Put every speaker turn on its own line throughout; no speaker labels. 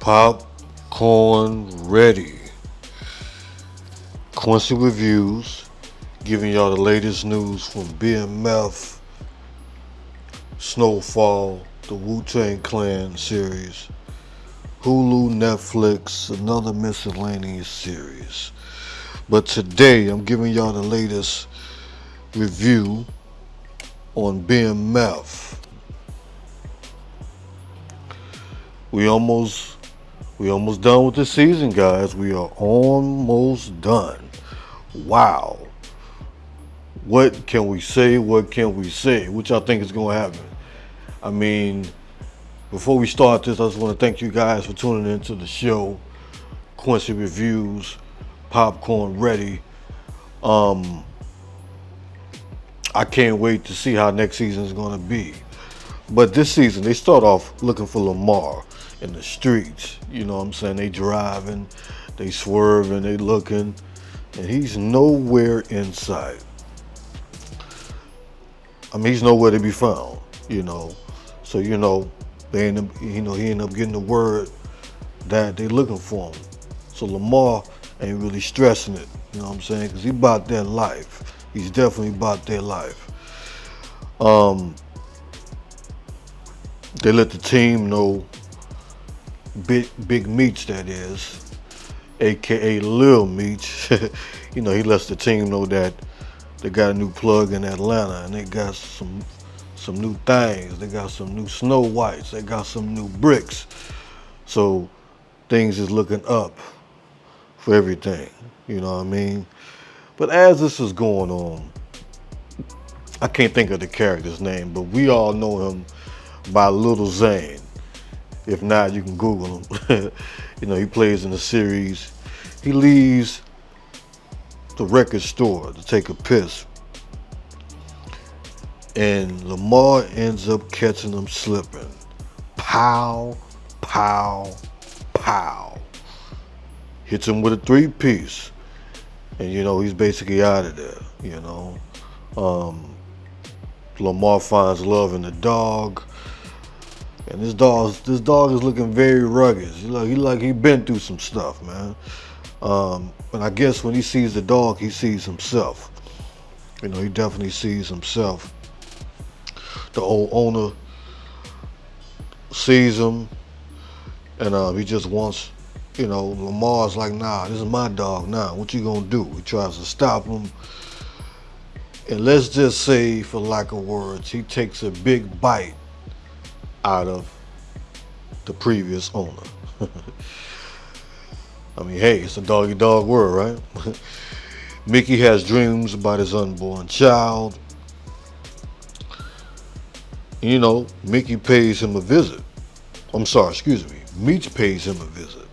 Popcorn ready. Quincy reviews, giving y'all the latest news from BMF, Snowfall, the Wu-Tang Clan series, Hulu, Netflix, another miscellaneous series. But today I'm giving y'all the latest review on BMF. We almost we almost done with the season, guys. We are almost done. Wow. What can we say? What can we say? Which I think is going to happen. I mean, before we start this, I just want to thank you guys for tuning into the show. Quincy Reviews, Popcorn Ready. Um, I can't wait to see how next season is going to be. But this season, they start off looking for Lamar in the streets. You know what I'm saying? They driving, they swerving, they looking, and he's nowhere in sight. I mean, he's nowhere to be found, you know. So, they end up, he end up getting the word that they looking for him. So Lamar ain't really stressing it, you know what I'm saying? Because he about their life. He's definitely about their life. They let the team know, Big Meech that is, aka Lil Meech. He lets the team know that they got a new plug in Atlanta and they got some new things. They got some new Snow Whites. They got some new bricks. So things is looking up for everything. You know what I mean? But as this is going on, I can't think of the character's name, but we all know him by Little Zane. If not, you can Google him. He plays in the series. He leaves the record store to take a piss. And Lamar ends up catching him slipping. Pow, pow, pow. Hits him with a 3-piece. And he's basically out of there, Lamar finds love in the dog. And this dog is looking very rugged. He been through some stuff, man. And I guess when he sees the dog, he sees himself. He definitely sees himself. The old owner sees him, and he just wants, Lamar's like, nah, this is my dog now. What you gonna do? He tries to stop him. And let's just say, for lack of words, he takes a big bite out of the previous owner. I mean, hey, it's a dog-eat-dog world, right? Mickey has dreams about his unborn child. Mickey pays him a visit. Meech pays him a visit.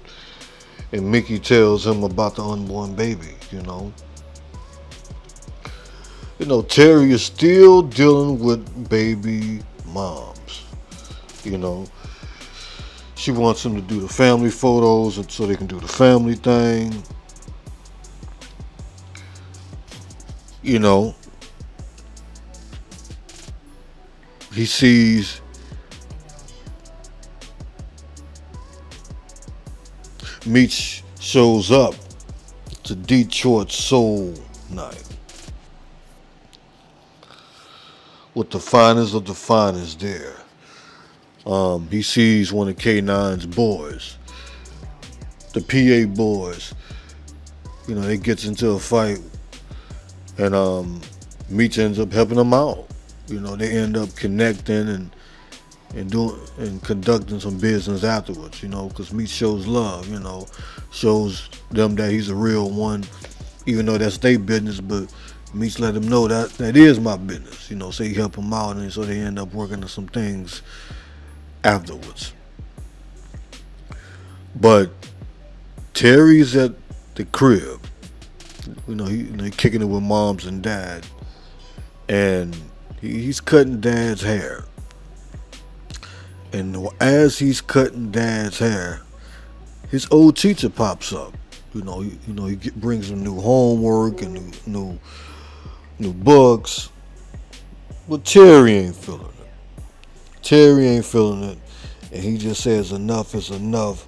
And Mickey tells him about the unborn baby, Terry is still dealing with baby moms. She wants him to do the family photos so they can do the family thing. He sees Meech shows up to Detroit Soul Night with the finest of the finest there. He sees one of K9's boys, the PA boys. They gets into a fight, and Meech ends up helping them out. They end up connecting and conducting some business afterwards. Because Meech shows love. Shows them that he's a real one, even though that's their business. But Meech let them know that is my business. So he help them out, and so they end up working on some things afterwards. But Terry's at the crib. He kicking it with moms and dad, and he's cutting dad's hair. And as he's cutting dad's hair, his old teacher pops up. He brings him new homework and new books. But Terry ain't feeling it. And he just says enough is enough.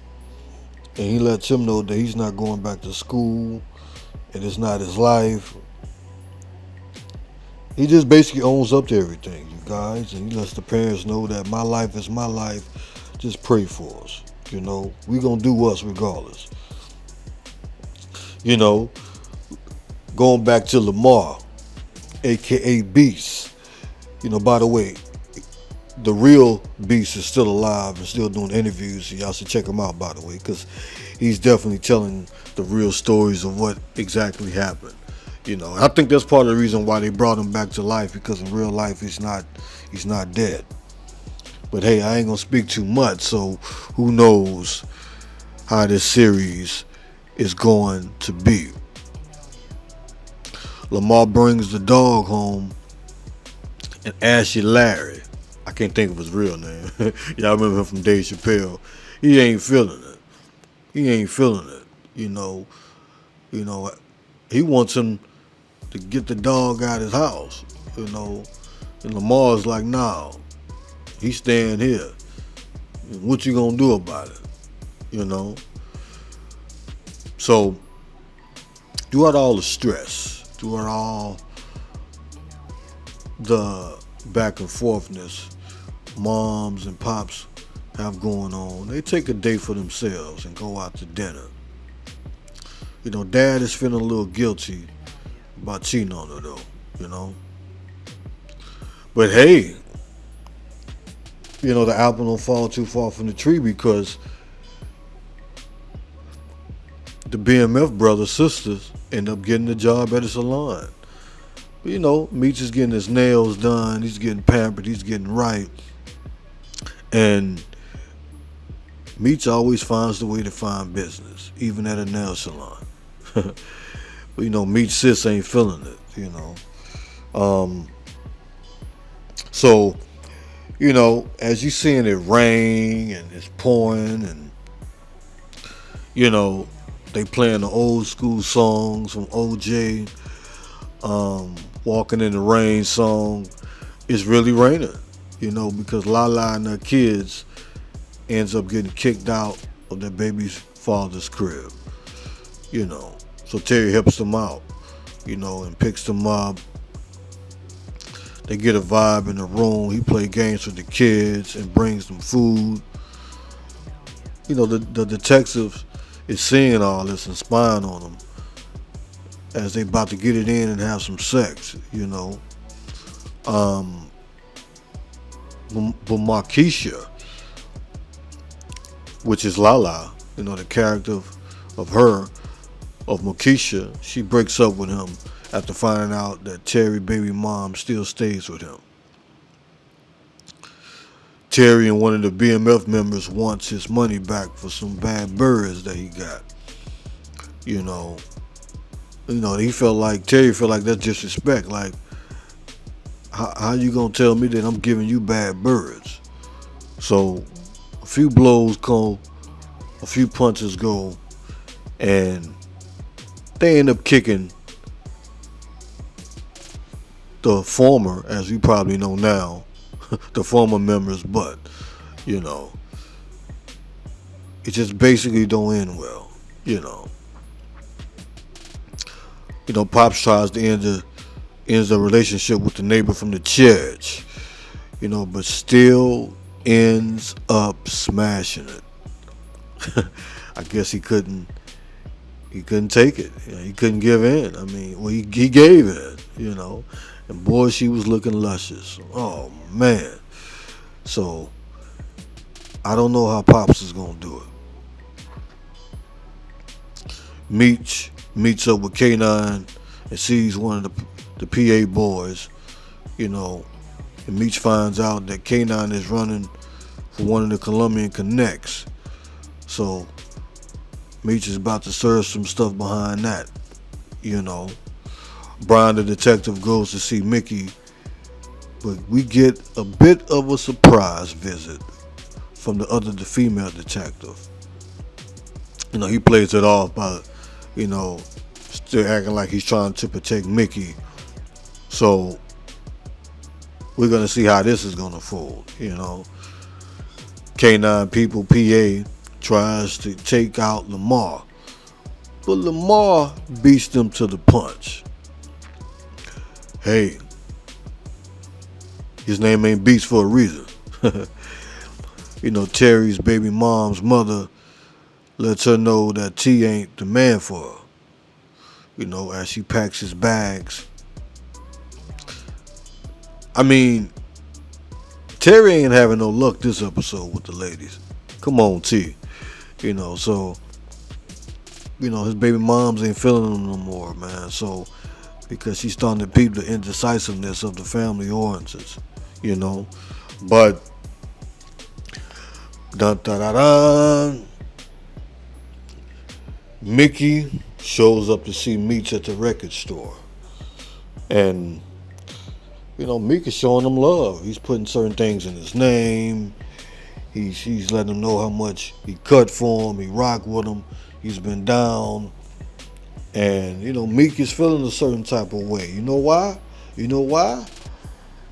and he lets him know that he's not going back to school and it's not his life. He just basically owns up to everything, you guys, and he lets the parents know that my life is my life. Just pray for us. We gonna do us regardless. You know, going back to Lamar, aka Beast. By the way, the real Beast is still alive and still doing interviews. So y'all should check him out, by the way, because he's definitely telling the real stories of what exactly happened. I think that's part of the reason why they brought him back to life, because in real life he's not dead. But hey, I ain't gonna speak too much, so who knows how this series is going to be. Lamar brings the dog home, and Ashy Larry, I can't think of his real name. Y'all remember him from Dave Chappelle. He ain't feeling it. He ain't feeling it. You know, he wants him to get the dog out of his house. And Lamar's like, nah, he's staying here. What you gonna do about it? So throughout all the stress, throughout all the back and forthness moms and pops have going on, they take a day for themselves and go out to dinner. Dad is feeling a little guilty about cheating on her though. But hey, the apple don't fall too far from the tree, because the BMF brothers, sisters end up getting the job at a salon. Meech is getting his nails done, he's getting pampered, he's getting right. And Meech always finds the way to find business, even at a nail salon. But Meech sis ain't feeling it, So, as you seeing it rain and it's pouring, and they playing the old school songs from OJ, Walking in the Rain song. It's really raining, because Lala and her kids ends up getting kicked out of their baby's father's crib. So Terry helps them out, and picks them up. They get a vibe in the room. He play games with the kids and brings them food. The detective is seeing all this and spying on them as they about to get it in and have some sex, But Markeisha, which is Lala, the character of her, of Markeisha, she breaks up with him after finding out that Terry baby mom still stays with him. Terry and one of the BMF members wants his money back for some bad birds that he got. Terry felt like that's disrespect. Like, how you gonna tell me that I'm giving you bad birds? So a few blows go, a few punches go, and they end up kicking the former, as you probably know now, the former member's butt. It just basically don't end well. Pops tries to ends the relationship with the neighbor from the church, but still ends up smashing it. I guess he couldn't take it. He couldn't give in. He gave in, and boy, she was looking luscious. Oh man. So I don't know how Pops is gonna do it. Meech meets up with K9 and sees one of the PA boys, and Meech finds out that K9 is running for one of the Colombian Connects. So Meech is about to serve some stuff behind that, Brian the detective goes to see Mickey, but we get a bit of a surprise visit from the female detective. He plays it off by, still acting like he's trying to protect Mickey. So we're gonna see how this is gonna fold. K9 people, PA, tries to take out Lamar. But Lamar beats them to the punch. Hey, his name ain't Beats for a reason. Terry's baby mom's mother lets her know that T ain't the man for her. As she packs his bags. I mean, Terry ain't having no luck this episode with the ladies. Come on, T. So, his baby moms ain't feeling him no more, man. So, because she's starting to peep the indecisiveness of the family oranges, But, dun dun dun dun. Mickey shows up to see Meech at the record store. And, Meek is showing him love. He's putting certain things in his name. He's letting him know how much he cut for him. He rocked with him. He's been down. And, Meek is feeling a certain type of way. You know why?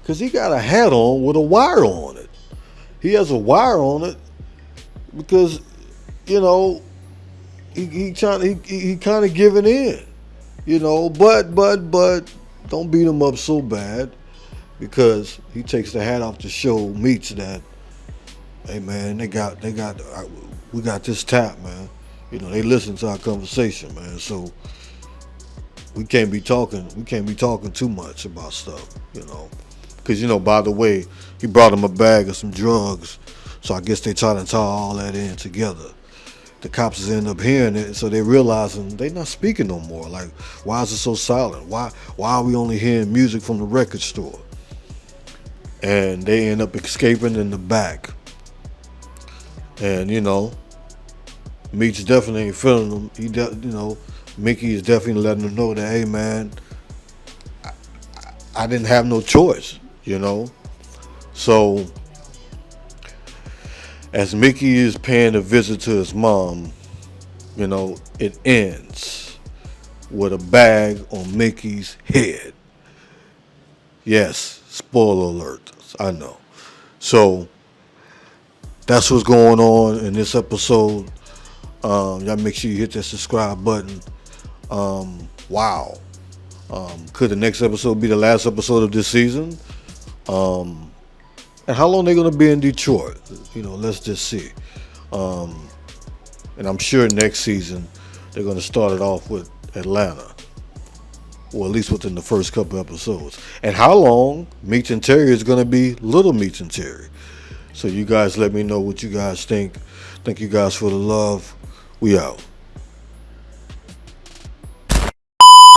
Because he got a hat on with a wire on it. He has a wire on it because, he kind of giving in. But don't beat him up so bad because he takes the hat off to show Meech that, hey man, we got this tap, man. They listen to our conversation, man. So we can't be talking too much about stuff, Because, by the way, he brought him a bag of some drugs. So I guess they try to tie all that in together. The cops end up hearing it, so they realizing they not speaking no more. Like, why is it so silent? Why are we only hearing music from the record store? And they end up escaping in the back. And, Meech definitely ain't feeling them. Mickey is definitely letting them know that, hey, man, I didn't have no choice, So, as Mickey is paying a visit to his mom, it ends with a bag on Mickey's head. Yes, spoiler alert, I know. So, that's what's going on in this episode. Y'all make sure you hit that subscribe button. Wow. Could the next episode be the last episode of this season? And how long they going to be in Detroit? Let's just see. And I'm sure next season they're going to start it off with Atlanta. Or at least within the first couple episodes. And how long Meech and Terry is going to be Little Meech and Terry. So you guys let me know what you guys think. Thank you guys for the love. We out.